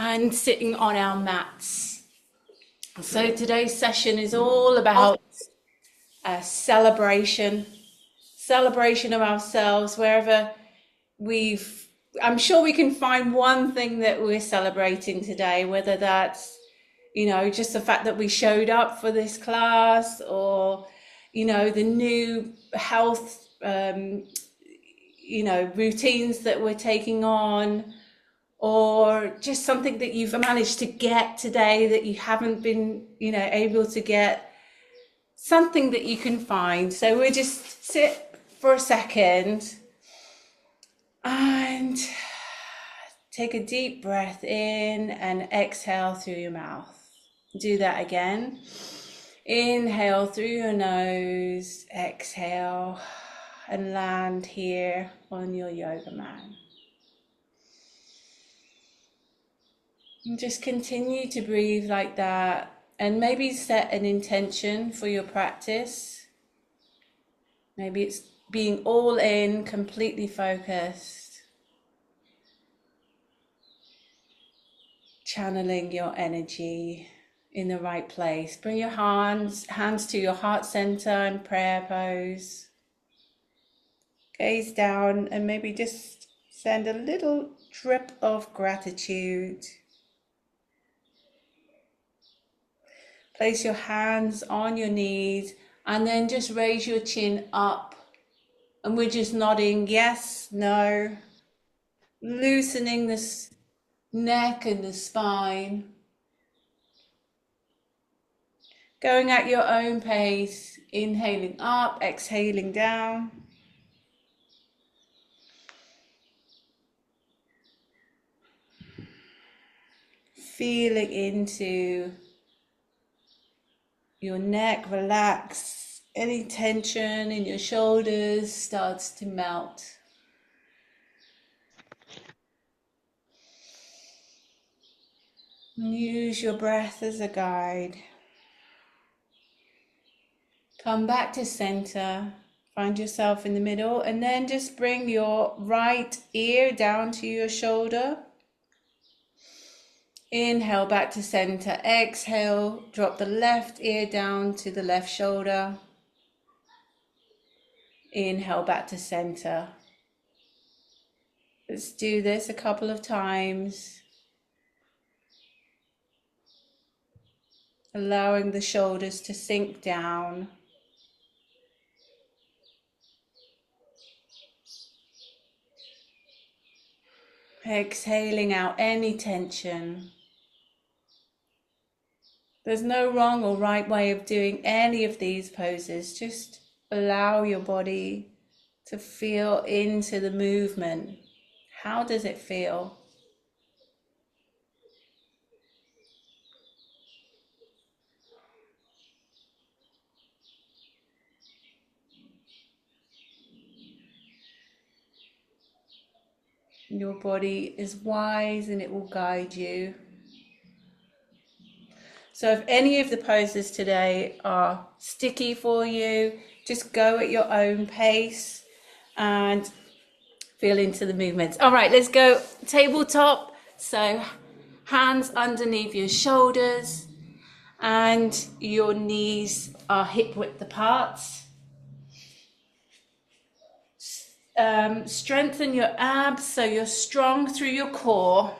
and sitting on our mats. So today's session is all about a celebration of ourselves. Wherever I'm sure we can find one thing that we're celebrating today, whether that's, just the fact that we showed up for this class, or, the new health, routines that we're taking on, or just something that you've managed to get today that you haven't been, able to get, something that you can find. So we'll just sit for a second and take a deep breath in and exhale through your mouth. Do that again. Inhale through your nose, exhale, and land here on your yoga mat. And just continue to breathe like that, and maybe set an intention for your practice. Maybe it's being all in, completely focused, channeling your energy in the right place. Bring your hands to your heart center in prayer pose. Gaze down and maybe just send a little drip of gratitude. Place your hands on your knees and then just raise your chin up. And we're just nodding yes, no, loosening the neck and the spine. Going at your own pace, inhaling up, exhaling down. Feeling into your neck relax. Any tension in your shoulders starts to melt. Use your breath as a guide. Come back to center. Find yourself in the middle, and then just bring your right ear down to your shoulder. Inhale back to center. Exhale, drop the left ear down to the left shoulder. Inhale back to center. Let's do this a couple of times. Allowing the shoulders to sink down. Exhaling out any tension. There's no wrong or right way of doing any of these poses. Just allow your body to feel into the movement. How does it feel? Your body is wise and it will guide you. So if any of the poses today are sticky for you, just go at your own pace and feel into the movements. All right, let's go tabletop. So hands underneath your shoulders and your knees are hip width apart. Strengthen your abs so you're strong through your core.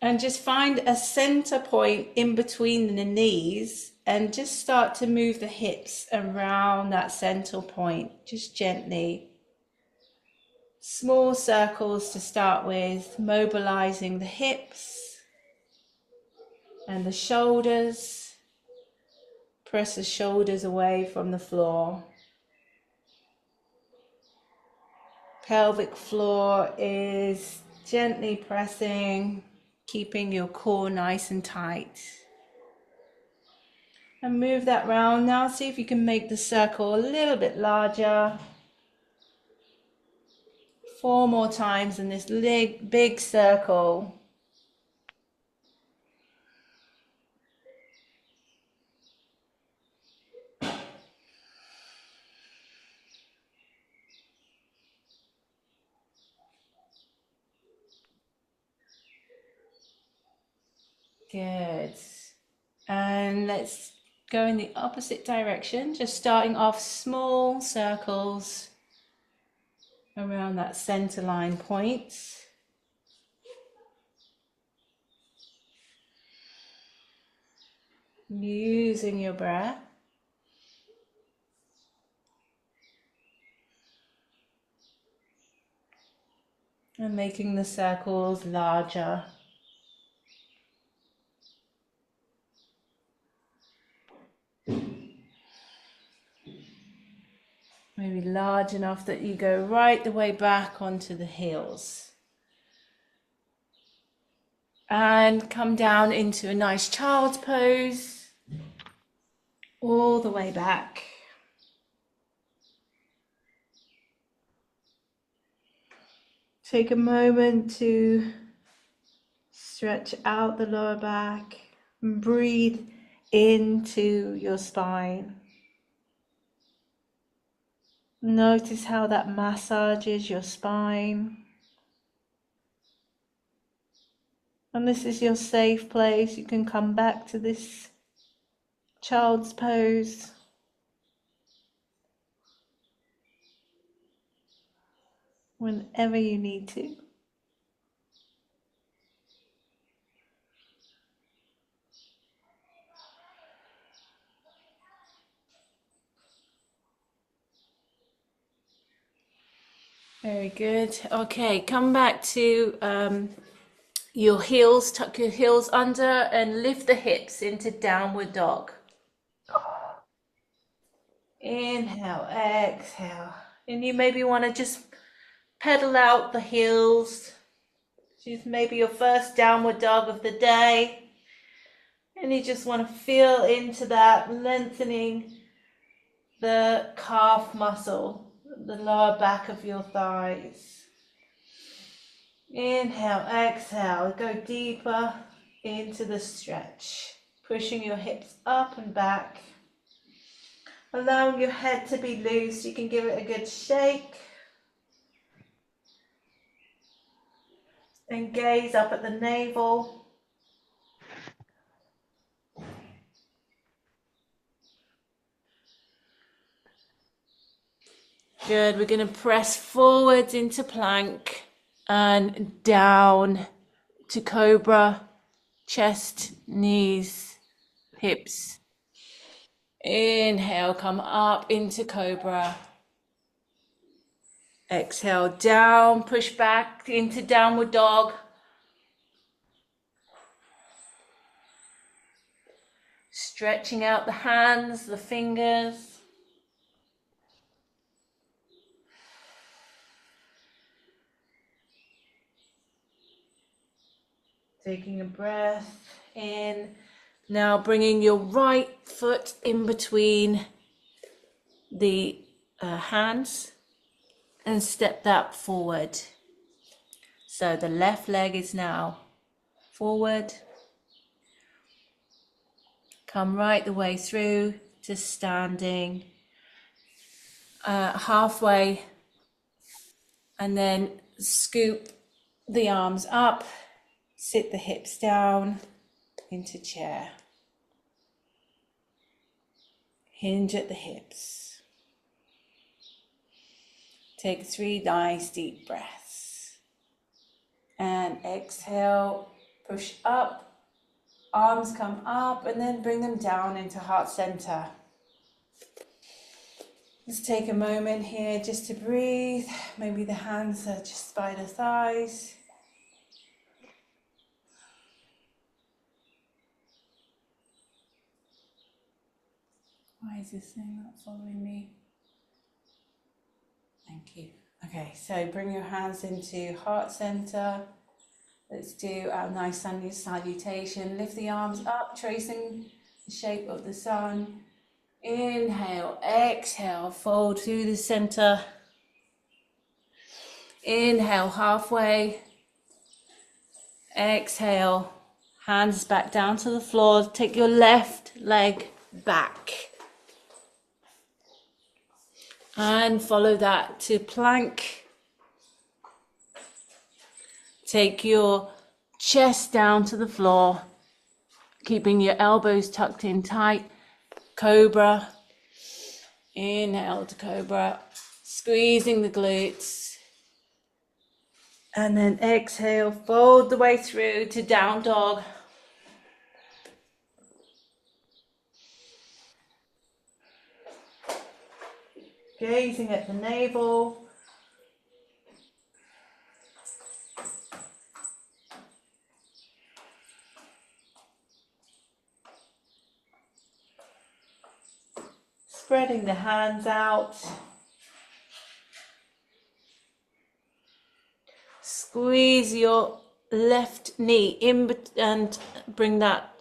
And just find a center point in between the knees and just start to move the hips around that center point, just gently. Small circles to start with, mobilizing the hips and the shoulders. Press the shoulders away from the floor. Pelvic floor is gently pressing, keeping your core nice and tight. And move that round now. See if you can make the circle a little bit larger. 4 more times in this big circle. Good. And let's go in the opposite direction, just starting off small circles around that center line point. Using your breath. And making the circles larger. Maybe large enough that you go right the way back onto the heels. And come down into a nice child's pose. All the way back. Take a moment to stretch out the lower back and breathe into your spine. Notice how that massages your spine. And this is your safe place. You can come back to this child's pose. Whenever you need to. Very good. Okay, come back to your heels. Tuck your heels under and lift the hips into downward dog. Inhale, exhale. And you maybe want to just pedal out the heels. Choose maybe your first downward dog of the day. And you just want to feel into that, lengthening the calf muscle, the lower back of your thighs. Inhale, exhale, go deeper into the stretch, pushing your hips up and back, allowing your head to be loose. You can give it a good shake and gaze up at the navel. Good, we're going to press forwards into plank and down to cobra, chest, knees, hips. Inhale, come up into cobra. Exhale, down, push back into downward dog. Stretching out the hands, the fingers. Taking a breath in. Now bringing your right foot in between the hands and step that forward. So the left leg is now forward. Come right the way through to standing. Halfway, and then scoop the arms up. Sit the hips down into chair. Hinge at the hips. Take 3 nice deep breaths. And exhale, push up, arms come up, and then bring them down into heart center. Let's take a moment here just to breathe. Maybe the hands are just by the thighs. Why is this thing not following me? Thank you. Okay, so bring your hands into heart center. Let's do our nice sun salutation. Lift the arms up, tracing the shape of the sun. Inhale, exhale, fold through the center. Inhale, halfway. Exhale, hands back down to the floor. Take your left leg back. And follow that to plank. Take your chest down to the floor. keeping your elbows tucked in tight. Cobra. Inhale to cobra, squeezing the glutes. And then exhale, fold the way through to down dog. Gazing at the navel. Spreading the hands out. Squeeze your left knee in and bring that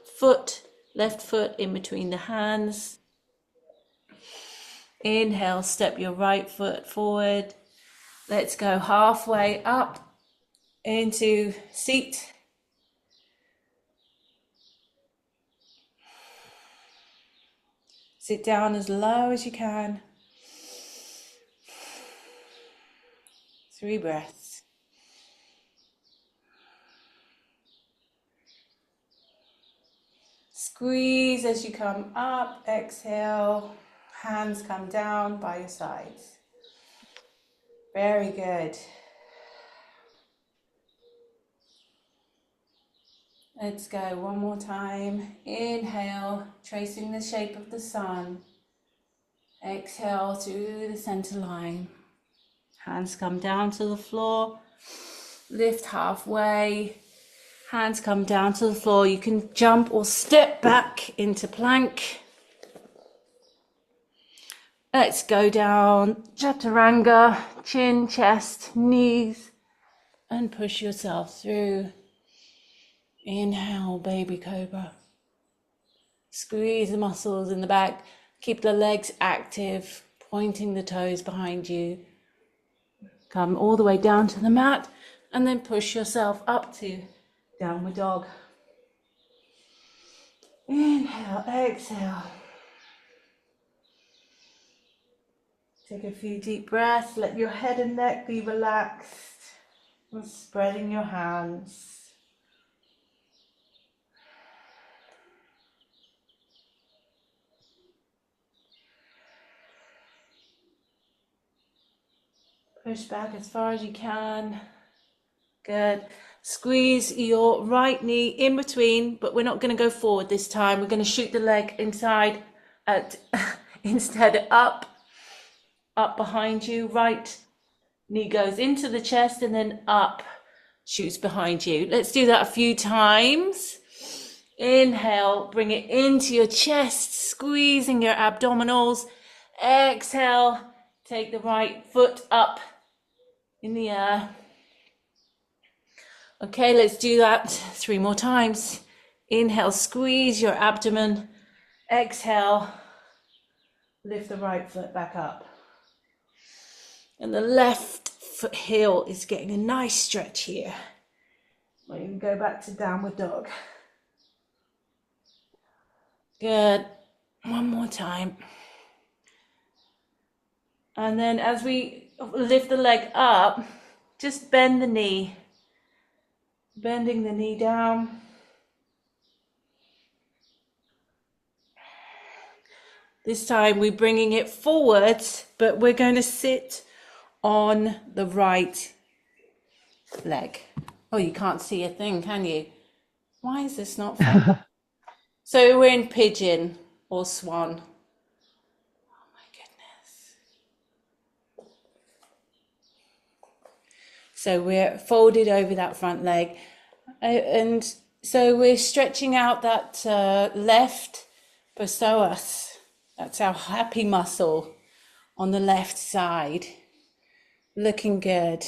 left foot in between the hands. Inhale, step your right foot forward. Let's go halfway up into seat. Sit down as low as you can. 3 breaths. Squeeze as you come up. Exhale. Hands come down by your sides. Very good. Let's go one more time. Inhale, tracing the shape of the sun. Exhale through the center line. Hands come down to the floor. Lift halfway. Hands come down to the floor. You can jump or step back into plank. Let's go down chaturanga, chin, chest, knees, and push yourself through. Inhale, baby cobra. Squeeze the muscles in the back. Keep the legs active, pointing the toes behind you. Come all the way down to the mat and then push yourself up to downward dog. Inhale, exhale. Take a few deep breaths. Let your head and neck be relaxed. And spreading your hands. Push back as far as you can. Good. Squeeze your right knee in between, but we're not going to go forward this time. We're going to shoot the leg inside instead up behind you. Right knee goes into the chest and then up, shoots behind you. Let's do that a few times. Inhale, bring it into your chest, squeezing your abdominals. Exhale, take the right foot up in the air. Okay, let's do that 3 more times. Inhale, squeeze your abdomen. Exhale, lift the right foot back up. And the left foot heel is getting a nice stretch here. We can go back to downward dog. Good. One more time. And then as we lift the leg up, just bend the knee. Bending the knee down. This time we're bringing it forward, but we're going to sit on the right leg. Oh, you can't see a thing, can you? Why is this not fun? So we're in pigeon or swan. Oh my goodness. So we're folded over that front leg. And so we're stretching out that left psoas. That's our happy muscle on the left side. Looking good.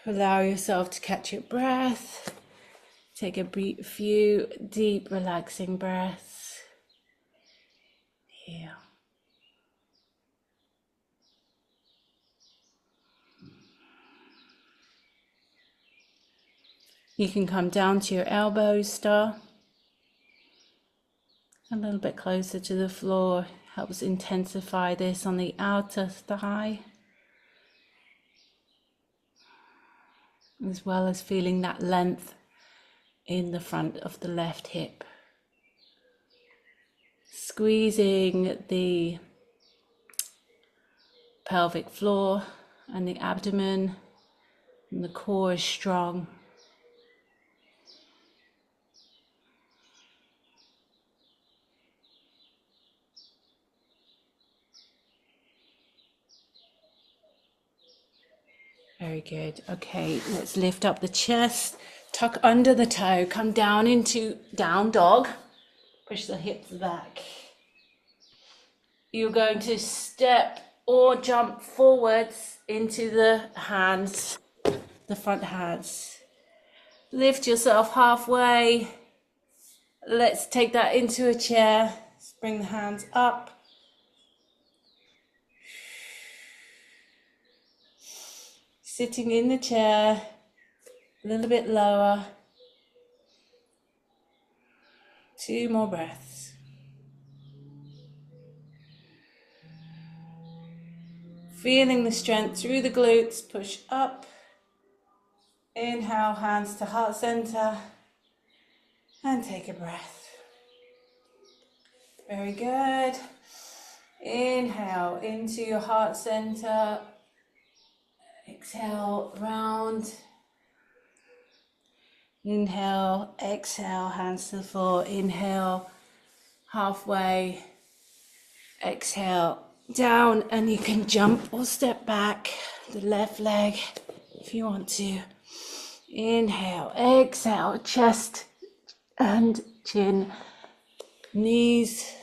Allow yourself to catch your breath. Take a few deep, relaxing breaths. Here. You can come down to your elbows, star. A little bit closer to the floor. Helps intensify this on the outer thigh. as well as feeling that length in the front of the left hip. Squeezing the pelvic floor and the abdomen, and the core is strong. Very good. Okay, let's lift up the chest, tuck under the toe, come down into down dog, push the hips back. You're going to step or jump forwards into the hands, the front hands. Lift yourself halfway. Let's take that into a chair. Let's bring the hands up. Sitting in the chair, a little bit lower. 2 more breaths. Feeling the strength through the glutes, push up. Inhale, hands to heart center, and take a breath. Very good. Inhale into your heart center. Exhale, round. Inhale, exhale, hands to the floor. Inhale, halfway. Exhale, down, and you can jump or step back the left leg if you want to. Inhale, exhale, chest and chin, knees.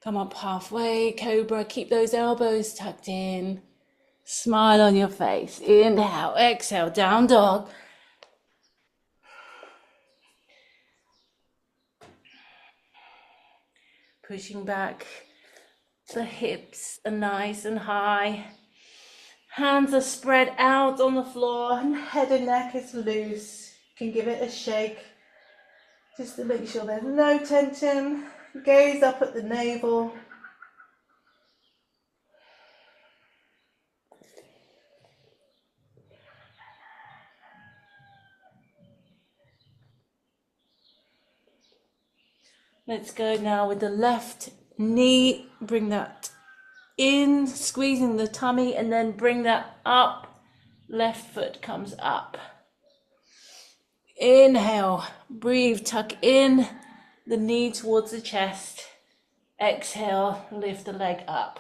Come up halfway, cobra, keep those elbows tucked in. Smile on your face. Inhale, exhale, down dog. Pushing back, the hips are nice and high. Hands are spread out on the floor and head and neck is loose. You can give it a shake just to make sure there's no tension. Gaze up at the navel. Let's go now with the left knee. Bring that in, squeezing the tummy, and then bring that up. Left foot comes up. Inhale, breathe, tuck in the knee towards the chest. Exhale, lift the leg up.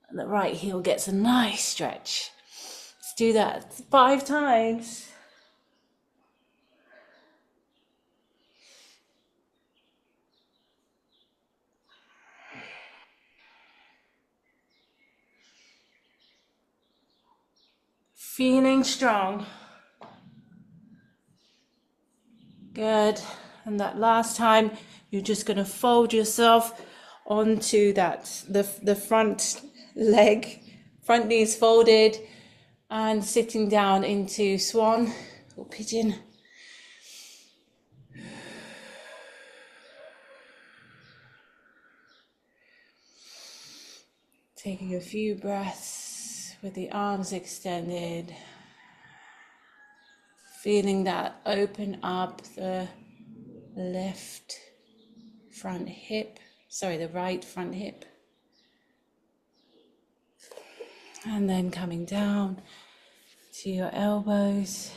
And the right heel gets a nice stretch. Let's do that 5 times. Feeling strong. Good. And that last time, you're just going to fold yourself onto that, the front leg, front knees folded, and sitting down into swan or pigeon. Taking a few breaths with the arms extended. Feeling that open up the left front hip, the right front hip. And then coming down to your elbows.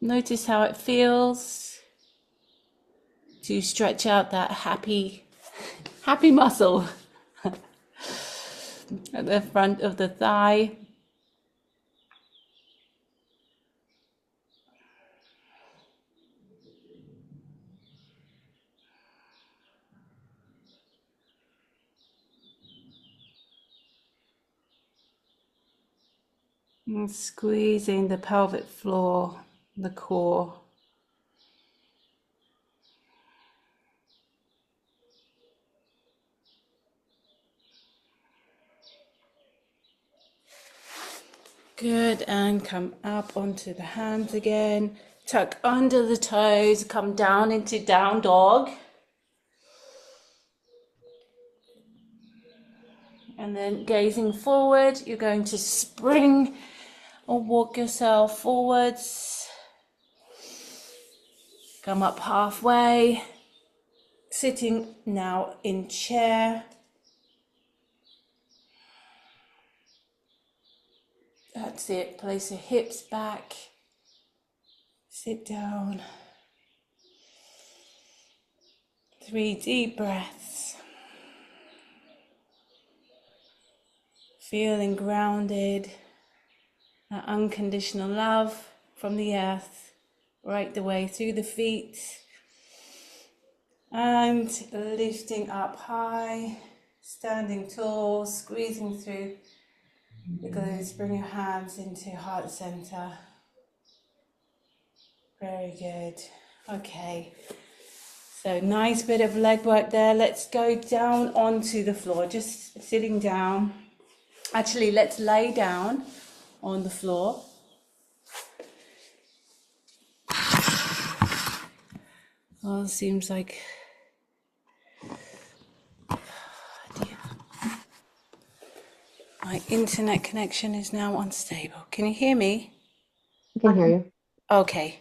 Notice how it feels to stretch out that happy muscle at the front of the thigh. And squeezing the pelvic floor, the core. Good, and come up onto the hands again. Tuck under the toes, come down into down dog. And then gazing forward, you're going to spring or walk yourself forwards. Come up halfway. Sitting now in chair. That's it. Place your hips back. Sit down. 3 deep breaths. Feeling grounded. That unconditional love from the earth right the way through the feet. And lifting up high, standing tall, squeezing through the glutes. Bring your hands into heart center. Very good. Okay. So nice bit of leg work there. Let's go down onto the floor, just sitting down. Actually, let's lay down on the floor. Oh, seems like... My internet connection is now unstable. Can you hear me? I can hear you. Okay.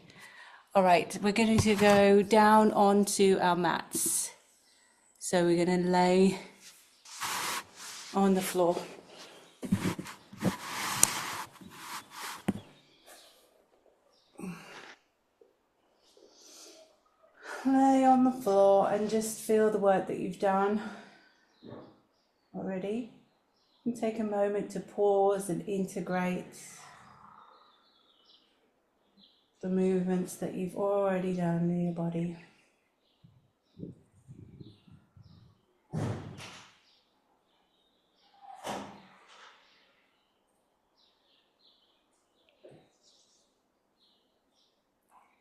All right. We're going to go down onto our mats. So we're going to lay on the floor. Lay on the floor and just feel the work that you've done already. And take a moment to pause and integrate the movements that you've already done in your body.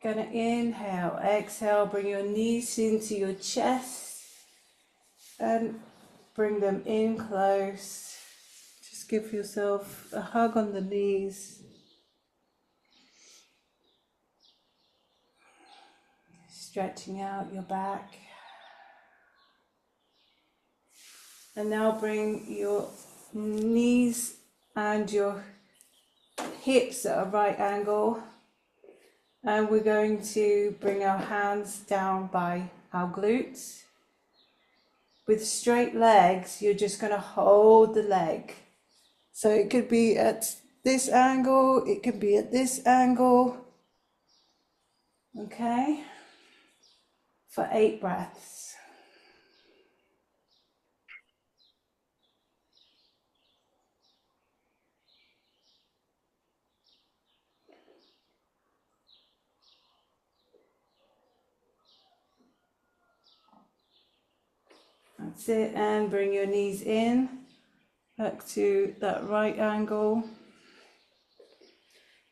Gonna inhale, exhale, bring your knees into your chest and bring them in close. Just give yourself a hug on the knees. Stretching out your back. And now bring your knees and your hips at a right angle. And we're going to bring our hands down by our glutes. With straight legs, you're just going to hold the leg. So it could be at this angle, it could be at this angle. Okay? For 8 breaths. That's it, and bring your knees in, back to that right angle.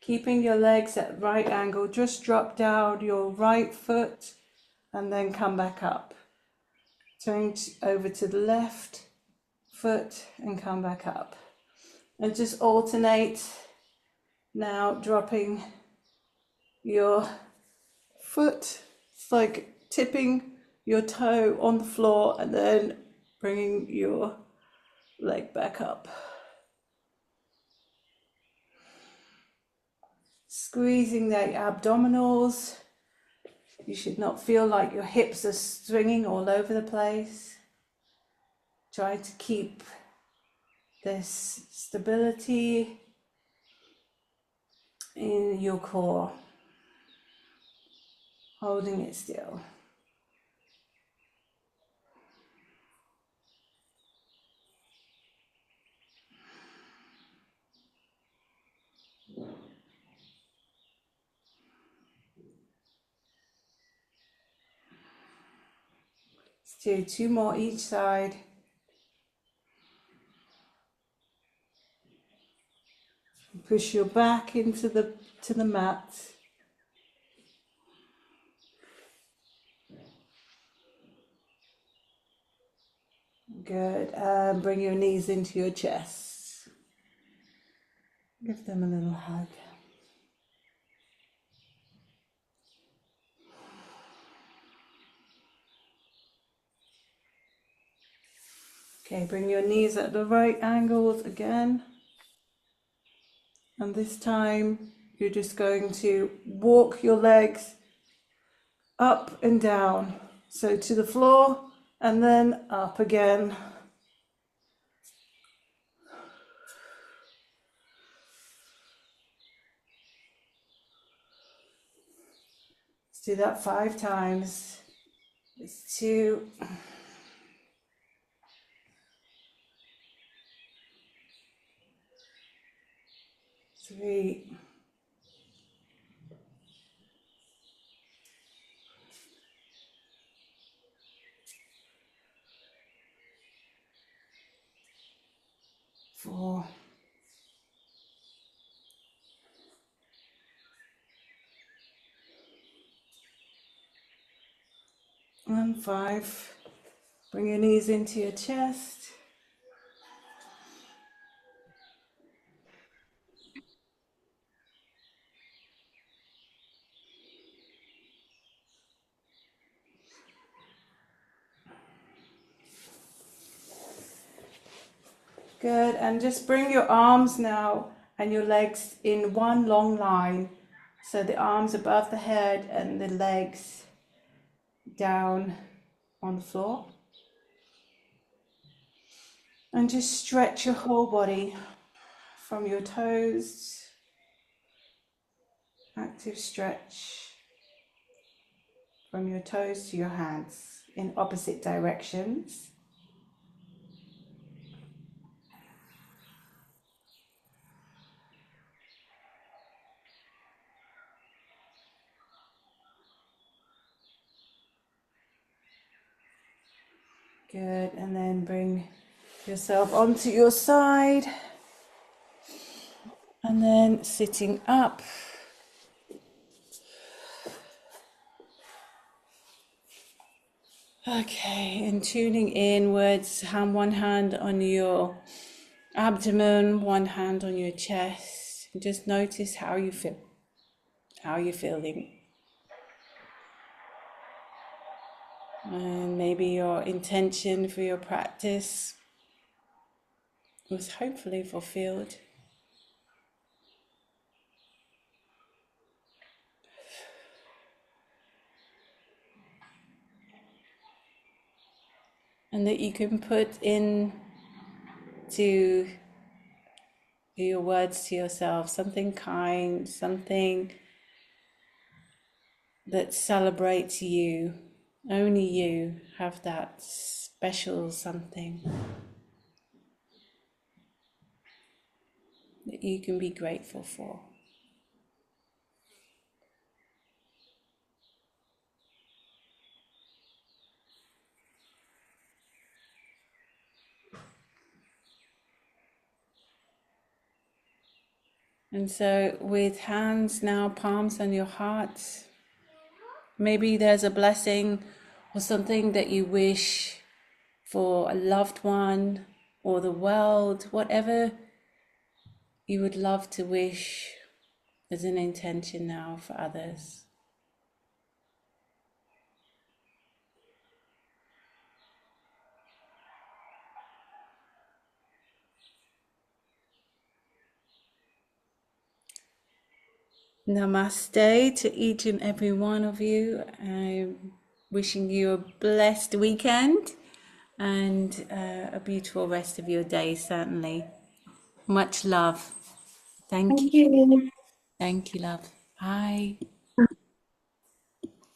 Keeping your legs at right angle, just drop down your right foot and then come back up. Turn over to the left foot and come back up. And just alternate, now dropping your foot. It's like tipping your toe on the floor and then bringing your leg back up. Squeezing the abdominals. You should not feel like your hips are swinging all over the place. Try to keep this stability in your core, holding it still. Let's do 2 more each side. Push your back into the mat. Good, and bring your knees into your chest. Give them a little hug. Okay, bring your knees at the right angles again. And this time you're just going to walk your legs up and down. So to the floor and then up again. Let's do that 5 times. It's 2, 3, 4, and 5. Bring your knees into your chest. Good, and just bring your arms now and your legs in one long line. So the arms above the head and the legs down on the floor. And just stretch your whole body from your toes. Active stretch from your toes to your hands in opposite directions. Good, and then bring yourself onto your side. And then sitting up. Okay, and tuning inwards, one hand on your abdomen, one hand on your chest. And just notice how you feel, how you're feeling. And maybe your intention for your practice was hopefully fulfilled. And that you can put in to your words to yourself something kind, something that celebrates you. Only you have that special something that you can be grateful for. And so with hands now, palms on your heart, maybe there's a blessing or something that you wish for a loved one or the world, whatever you would love to wish as an intention now for others. Namaste to each and every one of you. I'm wishing you a blessed weekend and a beautiful rest of your day, certainly. Much love. Thank you. you. Thank you, love. Bye.